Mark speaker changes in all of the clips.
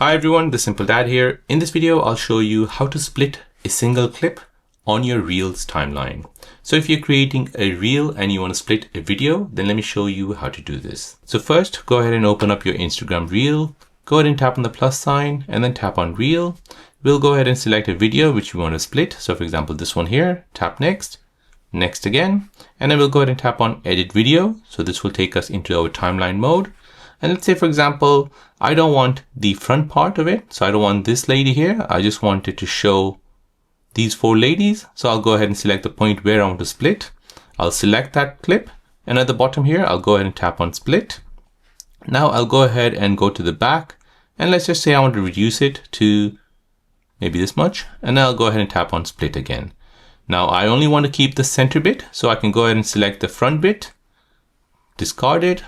Speaker 1: Hi everyone, The Simple Dad here. In this video, I'll show you how to split a single clip on your Reels timeline. So if you're creating a Reel and you want to split a video, then let me show you how to do this. So first, go ahead and open up your Instagram Reel. Go ahead and tap on the plus sign and then tap on Reel. We'll go ahead and select a video which we want to split. So for example, this one here, tap next, next again, and then we'll go ahead and tap on edit video. So this will take us into our timeline mode. And let's say, for example, I don't want the front part of it. So I don't want this lady here. I just want it to show these four ladies. So I'll go ahead and select the point where I want to split. I'll select that clip. And at the bottom here, I'll go ahead and tap on split. Now I'll go ahead and go to the back. And let's just say I want to reduce it to maybe this much. And then I'll go ahead and tap on split again. Now I only want to keep the center bit. So I can go ahead and select the front bit, discard it.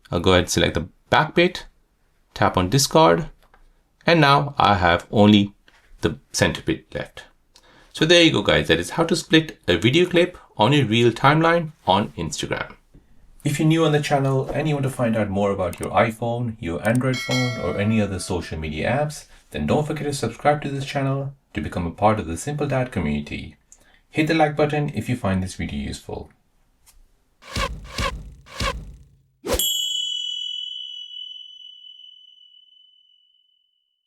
Speaker 1: I'll go ahead and select the back bit, tap on discard, and now I have only the center bit left. So there you go, guys. That is how to split a video clip on your Reel timeline on Instagram. If you're new on the channel and you want to find out more about your iPhone, your Android phone, or any other social media apps, then don't forget to subscribe to this channel to become a part of the Simple Dad community. Hit the like button if you find this video useful.